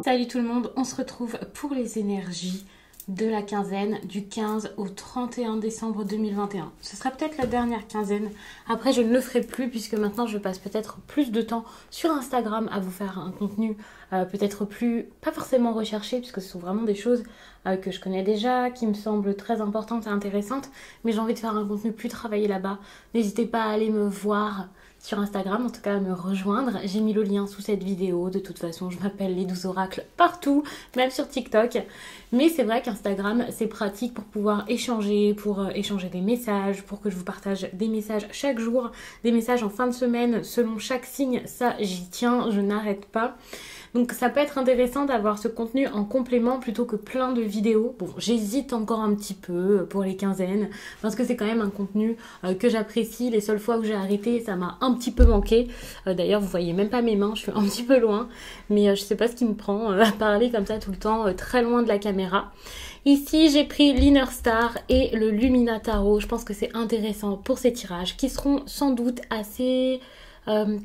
Salut tout le monde, on se retrouve pour les énergies de la quinzaine du 15 au 31 décembre 2021. Ce sera peut-être la dernière quinzaine. Après, je ne le ferai plus puisque maintenant je passe peut-être plus de temps sur Instagram à vous faire un contenu peut-être plus, pas forcément recherché puisque ce sont vraiment des choses que je connais déjà, qui me semblent très importantes et intéressantes. Mais j'ai envie de faire un contenu plus travaillé là-bas. N'hésitez pas à aller me voir sur Instagram, en tout cas à me rejoindre. J'ai mis le lien sous cette vidéo. De toute façon, je m'appelle les 12 oracles partout, même sur TikTok. Mais c'est vrai qu'Instagram, c'est pratique pour pouvoir échanger, pour échanger des messages, pour que je vous partage des messages chaque jour, des messages en fin de semaine, selon chaque signe. Ça, j'y tiens, je n'arrête pas. Donc ça peut être intéressant d'avoir ce contenu en complément plutôt que plein de vidéos. Bon, j'hésite encore un petit peu pour les quinzaines parce que c'est quand même un contenu que j'apprécie. Les seules fois où j'ai arrêté, ça m'a un petit peu manqué. D'ailleurs, vous voyez même pas mes mains, je suis un petit peu loin. Mais je sais pas ce qui me prend à parler comme ça tout le temps, très loin de la caméra. Ici, j'ai pris l'Inner Star et le Lumina Tarot. Je pense que c'est intéressant pour ces tirages qui seront sans doute assez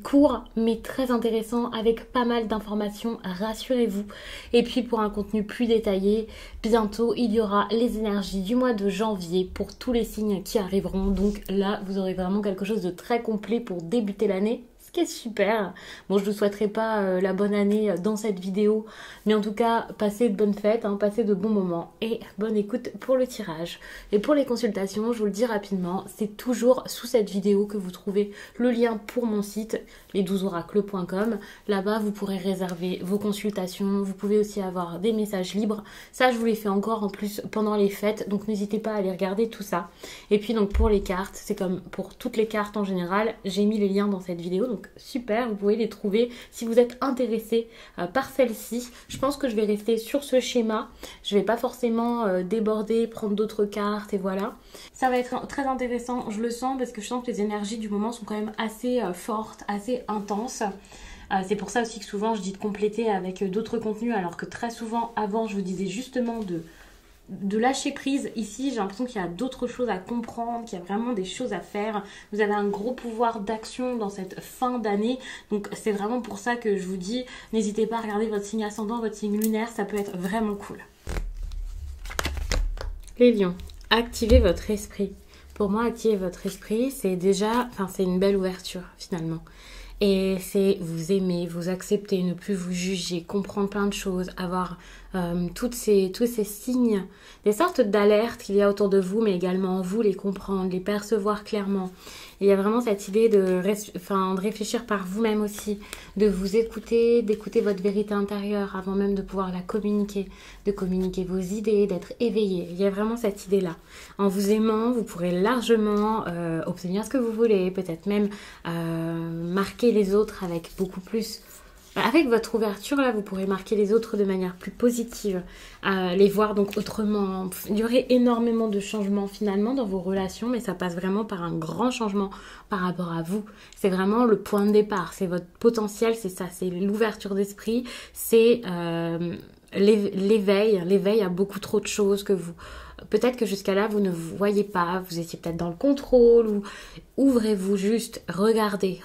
court mais très intéressant avec pas mal d'informations, rassurez-vous. Et puis pour un contenu plus détaillé, bientôt il y aura les énergies du mois de janvier pour tous les signes qui arriveront. Donc là vous aurez vraiment quelque chose de très complet pour débuter l'année. Ce qui est super. Bon, je ne vous souhaiterai pas la bonne année dans cette vidéo, mais en tout cas, passez de bonnes fêtes, hein, passez de bons moments et bonne écoute pour le tirage. Et pour les consultations, je vous le dis rapidement, c'est toujours sous cette vidéo que vous trouvez le lien pour mon site, les12oracles.com. Là-bas, vous pourrez réserver vos consultations, vous pouvez aussi avoir des messages libres. Ça, je vous les fais encore en plus pendant les fêtes, donc n'hésitez pas à aller regarder tout ça. Et puis donc pour les cartes, c'est comme pour toutes les cartes en général, j'ai mis les liens dans cette vidéo, donc super, vous pouvez les trouver si vous êtes intéressé par celle-ci. Je pense que je vais rester sur ce schéma, je vais pas forcément déborder, prendre d'autres cartes et voilà. Ça va être très intéressant, je le sens parce que je sens que les énergies du moment sont quand même assez fortes, assez intenses. C'est pour ça aussi que souvent je dis de compléter avec d'autres contenus alors que très souvent avant je vous disais justement de lâcher prise. Ici j'ai l'impression qu'il y a d'autres choses à comprendre, qu'il y a vraiment des choses à faire. Vous avez un gros pouvoir d'action dans cette fin d'année, donc c'est vraiment pour ça que je vous dis n'hésitez pas à regarder votre signe ascendant, votre signe lunaire, ça peut être vraiment cool. Les lions, activez votre esprit. Pour moi, activer votre esprit, c'est déjà, c'est une belle ouverture finalement. Et c'est vous aimer, vous accepter, ne plus vous juger, comprendre plein de choses, avoir tous ces signes, des sortes d'alertes qu'il y a autour de vous, mais également vous les comprendre, les percevoir clairement. Et il y a vraiment cette idée de réfléchir par vous-même aussi, de vous écouter, d'écouter votre vérité intérieure avant même de pouvoir la communiquer, de communiquer vos idées, d'être éveillé. Il y a vraiment cette idée-là. En vous aimant, vous pourrez largement obtenir ce que vous voulez, peut-être même marquer les autres avec beaucoup plus. Avec votre ouverture, là, vous pourrez marquer les autres de manière plus positive, les voir donc autrement. Il y aurait énormément de changements finalement dans vos relations, mais ça passe vraiment par un grand changement par rapport à vous. C'est vraiment le point de départ, c'est votre potentiel, c'est ça, c'est l'ouverture d'esprit, c'est l'éveil à beaucoup trop de choses que vous... Peut-être que jusqu'à là, vous ne voyez pas, vous étiez peut-être dans le contrôle, ou ouvrez-vous juste, regardez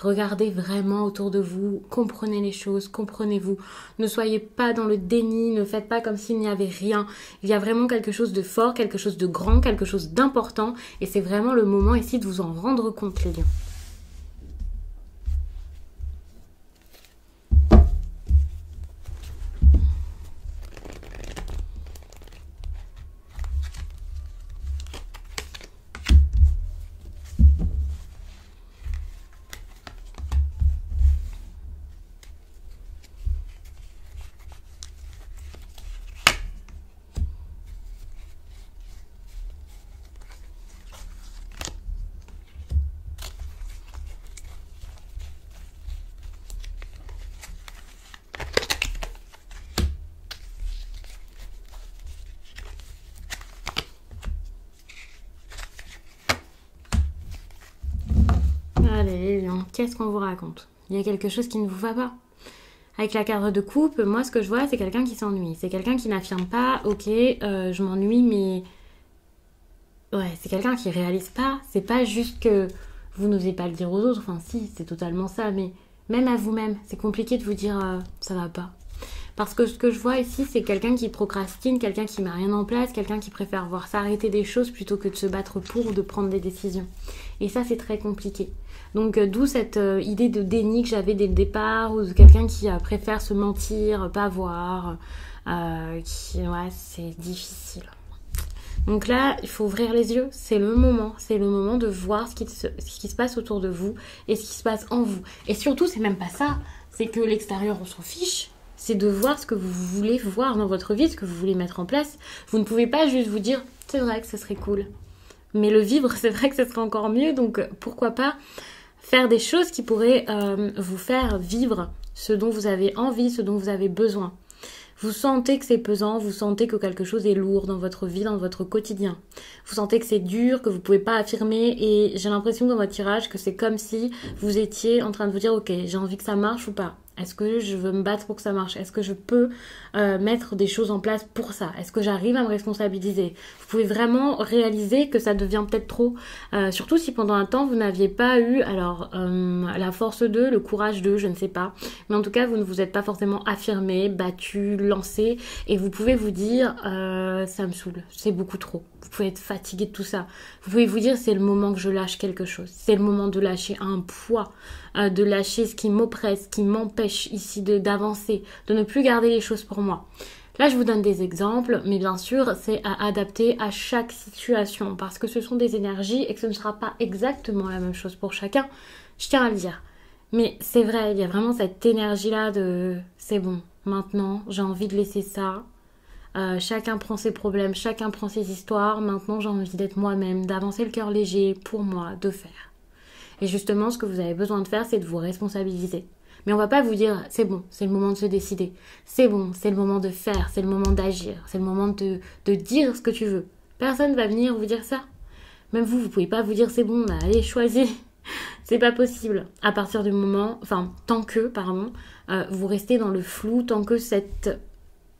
vraiment autour de vous, comprenez les choses, comprenez-vous. Ne soyez pas dans le déni, ne faites pas comme s'il n'y avait rien. Il y a vraiment quelque chose de fort, quelque chose de grand, quelque chose d'important, et c'est vraiment le moment ici de vous en rendre compte, les lions. Allez, qu'est-ce qu'on vous raconte? Il y a quelque chose qui ne vous va pas. Avec la carte de coupe, moi ce que je vois c'est quelqu'un qui s'ennuie. C'est quelqu'un qui n'affirme pas, ok, je m'ennuie, mais... Ouais, c'est quelqu'un qui réalise pas. C'est pas juste que vous n'osez pas le dire aux autres, enfin si, c'est totalement ça, mais Même à vous-même, c'est compliqué de vous dire ça va pas. Parce que ce que je vois ici, c'est quelqu'un qui procrastine, quelqu'un qui met rien en place, quelqu'un qui préfère voir s'arrêter des choses plutôt que de se battre pour ou de prendre des décisions. Et ça, c'est très compliqué. Donc d'où cette idée de déni que j'avais dès le départ, ou de quelqu'un qui préfère se mentir, pas voir, ouais, c'est difficile. Donc là, il faut ouvrir les yeux, c'est le moment de voir ce qui se passe autour de vous et ce qui se passe en vous. Et surtout, c'est même pas ça, c'est que l'extérieur, on s'en fiche. C'est de voir ce que vous voulez voir dans votre vie, ce que vous voulez mettre en place. Vous ne pouvez pas juste vous dire, c'est vrai que ce serait cool. Mais le vivre, c'est vrai que ce serait encore mieux, donc pourquoi pas faire des choses qui pourraient vous faire vivre ce dont vous avez envie, ce dont vous avez besoin. Vous sentez que c'est pesant, vous sentez que quelque chose est lourd dans votre vie, dans votre quotidien. Vous sentez que c'est dur, que vous ne pouvez pas affirmer et j'ai l'impression dans votre tirage que c'est comme si vous étiez en train de vous dire « Ok, j'ai envie que ça marche ou pas ? Est-ce que je veux me battre pour que ça marche ? Est-ce que je peux mettre des choses en place pour ça ? Est-ce que j'arrive à me responsabiliser ?» Vous pouvez vraiment réaliser que ça devient peut-être trop. Surtout si pendant un temps, vous n'aviez pas eu la force d'eux, le courage d'eux, je ne sais pas. Mais en tout cas, vous ne vous êtes pas forcément affirmé, battu, lancé. Et vous pouvez vous dire ça me saoule, c'est beaucoup trop. Vous pouvez être fatigué de tout ça. Vous pouvez vous dire c'est le moment que je lâche quelque chose. C'est le moment de lâcher un poids, de lâcher ce qui m'oppresse, qui m'empêche ici d'avancer, de ne plus garder les choses pour moi. Là, je vous donne des exemples, mais bien sûr, c'est à adapter à chaque situation parce que ce sont des énergies et que ce ne sera pas exactement la même chose pour chacun. Je tiens à le dire. Mais c'est vrai, il y a vraiment cette énergie-là de c'est bon, maintenant, j'ai envie de laisser ça. Chacun prend ses problèmes, chacun prend ses histoires. Maintenant, j'ai envie d'être moi-même, d'avancer le cœur léger pour moi, de faire. Et justement, ce que vous avez besoin de faire, c'est de vous responsabiliser. Mais on va pas vous dire, c'est bon, c'est le moment de se décider. C'est bon, c'est le moment de faire, c'est le moment d'agir, c'est le moment de dire ce que tu veux. Personne va venir vous dire ça. Même vous pouvez pas vous dire, c'est bon, bah, allez, choisis. C'est pas possible. À partir du moment, tant que, vous restez dans le flou, tant que cette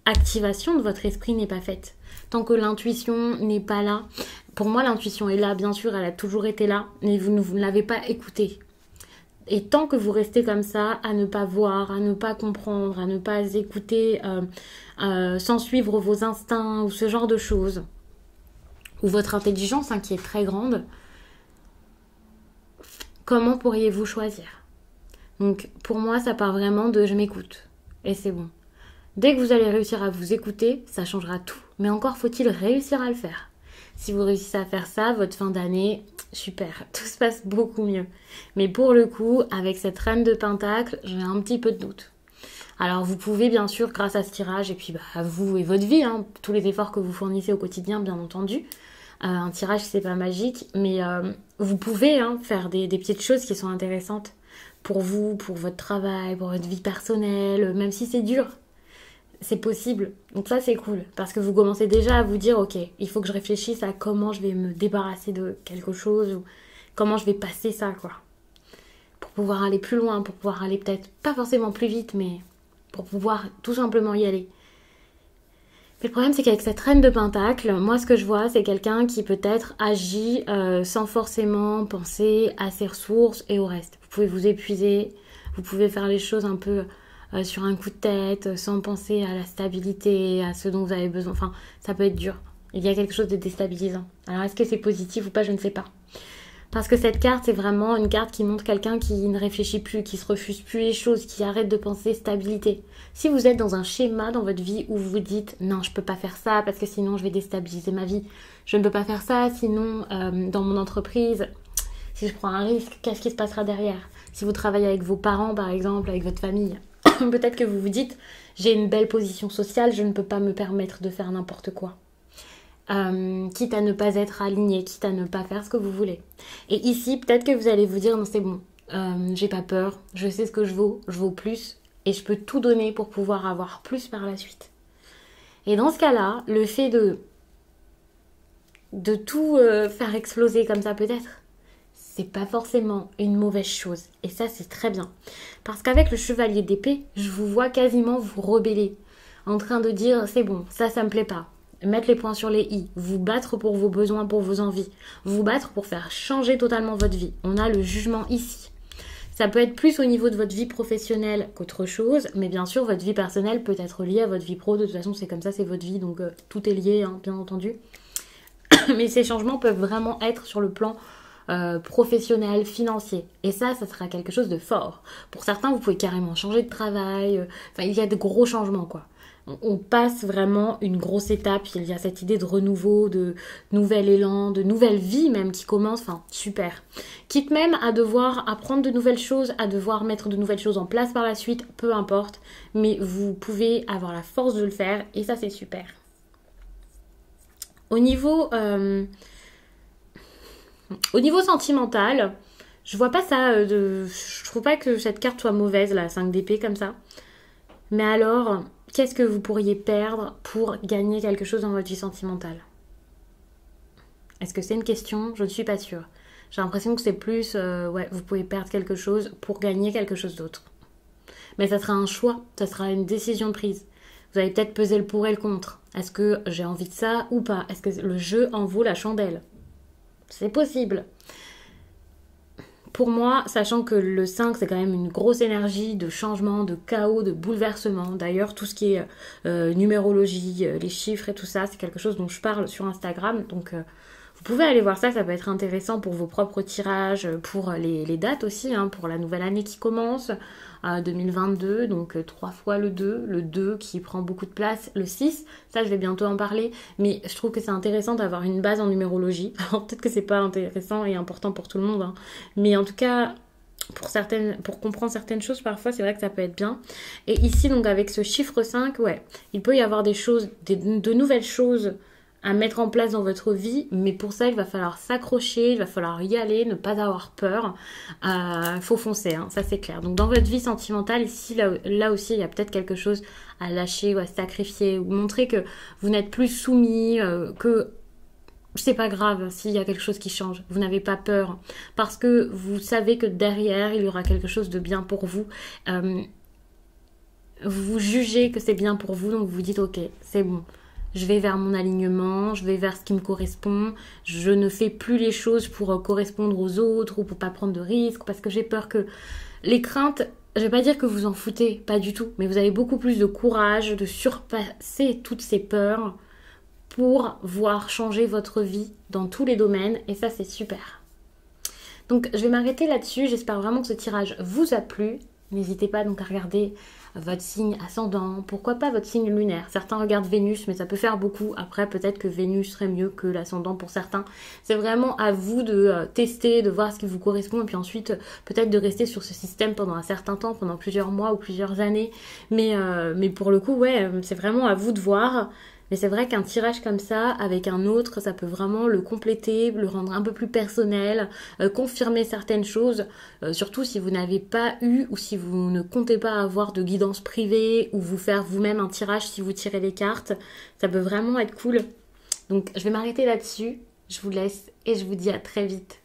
activation de votre esprit n'est pas faite. Tant que l'intuition n'est pas là. Pour moi, l'intuition est là, bien sûr, elle a toujours été là, mais vous ne l'avez pas écoutée. Et tant que vous restez comme ça, à ne pas voir, à ne pas comprendre, à ne pas écouter, sans suivre vos instincts ou ce genre de choses, ou votre intelligence qui est très grande, comment pourriez-vous choisir ? Donc pour moi, ça part vraiment de je m'écoute. Et c'est bon. Dès que vous allez réussir à vous écouter, ça changera tout. Mais encore faut-il réussir à le faire. Si vous réussissez à faire ça, votre fin d'année, super, tout se passe beaucoup mieux. Mais pour le coup, avec cette reine de pentacle, j'ai un petit peu de doute. Alors vous pouvez bien sûr, grâce à ce tirage, et puis vous et votre vie, tous les efforts que vous fournissez au quotidien, bien entendu, un tirage c'est pas magique, mais vous pouvez faire des petites choses qui sont intéressantes pour vous, pour votre travail, pour votre vie personnelle, même si c'est dur. C'est possible. Donc ça, c'est cool. Parce que vous commencez déjà à vous dire, ok, il faut que je réfléchisse à comment je vais me débarrasser de quelque chose ou comment je vais passer ça, quoi. Pour pouvoir aller plus loin, pour pouvoir aller peut-être pas forcément plus vite, mais pour pouvoir tout simplement y aller. Mais le problème, c'est qu'avec cette reine de pentacle, moi, ce que je vois, c'est quelqu'un qui peut-être agit sans forcément penser à ses ressources et au reste. Vous pouvez vous épuiser, vous pouvez faire les choses un peu sur un coup de tête, sans penser à la stabilité, à ce dont vous avez besoin. Enfin, ça peut être dur. Il y a quelque chose de déstabilisant. Alors, est-ce que c'est positif ou pas? Je ne sais pas. Parce que cette carte, c'est vraiment une carte qui montre quelqu'un qui ne réfléchit plus, qui se refuse plus les choses, qui arrête de penser stabilité. Si vous êtes dans un schéma dans votre vie où vous vous dites « Non, je peux pas faire ça parce que sinon je vais déstabiliser ma vie. Je ne peux pas faire ça sinon dans mon entreprise, si je prends un risque, qu'est-ce qui se passera derrière ?» Si vous travaillez avec vos parents, par exemple, avec votre famille, peut-être que vous vous dites « J'ai une belle position sociale, je ne peux pas me permettre de faire n'importe quoi. » Quitte à ne pas être aligné, quitte à ne pas faire ce que vous voulez. Et ici, peut-être que vous allez vous dire, non c'est bon, j'ai pas peur, je sais ce que je vaux plus, et je peux tout donner pour pouvoir avoir plus par la suite. Et dans ce cas-là, le fait de tout faire exploser comme ça peut-être, c'est pas forcément une mauvaise chose. Et ça, c'est très bien. Parce qu'avec le chevalier d'épée, je vous vois quasiment vous rebeller, en train de dire, c'est bon, ça me plaît pas. Mettre les points sur les i, vous battre pour vos besoins, pour vos envies, vous battre pour faire changer totalement votre vie. On a le jugement ici. Ça peut être plus au niveau de votre vie professionnelle qu'autre chose, mais bien sûr, votre vie personnelle peut être liée à votre vie pro. De toute façon, c'est comme ça, c'est votre vie, donc tout est lié, hein, bien entendu. Mais ces changements peuvent vraiment être sur le plan professionnel, financier. Et ça sera quelque chose de fort. Pour certains, vous pouvez carrément changer de travail. Enfin, il y a de gros changements, quoi. On passe vraiment une grosse étape. Il y a cette idée de renouveau, de nouvel élan, de nouvelle vie même qui commence. Enfin, super. Quitte même à devoir apprendre de nouvelles choses, à devoir mettre de nouvelles choses en place par la suite, peu importe. Mais vous pouvez avoir la force de le faire et ça, c'est super. Au niveau sentimental, je vois pas ça. Je trouve pas que cette carte soit mauvaise, la 5 d'épée comme ça. Mais alors, qu'est-ce que vous pourriez perdre pour gagner quelque chose dans votre vie sentimentale? Est-ce que c'est une question? Je ne suis pas sûre. J'ai l'impression que c'est plus, ouais, vous pouvez perdre quelque chose pour gagner quelque chose d'autre. Mais ça sera un choix, ça sera une décision prise. Vous allez peut-être peser le pour et le contre. Est-ce que j'ai envie de ça ou pas? Est-ce que le jeu en vaut la chandelle? C'est possible. Pour moi, sachant que le 5, c'est quand même une grosse énergie de changement, de chaos, de bouleversement. D'ailleurs, tout ce qui est numérologie, les chiffres et tout ça, c'est quelque chose dont je parle sur Instagram. Donc, vous pouvez aller voir ça, ça peut être intéressant pour vos propres tirages, pour les dates aussi, hein, pour la nouvelle année qui commence, 2022, donc 3 fois le 2 qui prend beaucoup de place, le 6, ça je vais bientôt en parler, mais je trouve que c'est intéressant d'avoir une base en numérologie. Alors peut-être que c'est pas intéressant et important pour tout le monde, hein, mais en tout cas... Pour comprendre certaines choses, parfois c'est vrai que ça peut être bien. Et ici, donc avec ce chiffre 5, ouais, il peut y avoir des choses, de nouvelles choses à mettre en place dans votre vie, mais pour ça il va falloir s'accrocher, il va falloir y aller, ne pas avoir peur. Faut foncer, hein, ça c'est clair. Donc dans votre vie sentimentale, ici, là aussi, il y a peut-être quelque chose à lâcher ou à sacrifier, ou montrer que vous n'êtes plus soumis, que c'est pas grave s'il y a quelque chose qui change, vous n'avez pas peur, parce que vous savez que derrière il y aura quelque chose de bien pour vous. Vous jugez que c'est bien pour vous, donc vous dites ok, c'est bon. Je vais vers mon alignement, je vais vers ce qui me correspond. Je ne fais plus les choses pour correspondre aux autres ou pour pas prendre de risques parce que j'ai peur que... Les craintes, je vais pas dire que vous en foutez, pas du tout. Mais vous avez beaucoup plus de courage de surpasser toutes ces peurs pour voir changer votre vie dans tous les domaines. Et ça, c'est super. Donc, je vais m'arrêter là-dessus. J'espère vraiment que ce tirage vous a plu. N'hésitez pas donc à regarder votre signe ascendant, pourquoi pas votre signe lunaire. Certains regardent Vénus, mais ça peut faire beaucoup. Après, peut-être que Vénus serait mieux que l'ascendant pour certains. C'est vraiment à vous de tester, de voir ce qui vous correspond, et puis ensuite, peut-être de rester sur ce système pendant un certain temps, pendant plusieurs mois ou plusieurs années. Mais pour le coup, ouais, c'est vraiment à vous de voir. Mais c'est vrai qu'un tirage comme ça, avec un autre, ça peut vraiment le compléter, le rendre un peu plus personnel, confirmer certaines choses, surtout si vous n'avez pas eu ou si vous ne comptez pas avoir de guidance privée ou vous faire vous-même un tirage si vous tirez les cartes. Ça peut vraiment être cool. Donc je vais m'arrêter là-dessus, je vous laisse et je vous dis à très vite.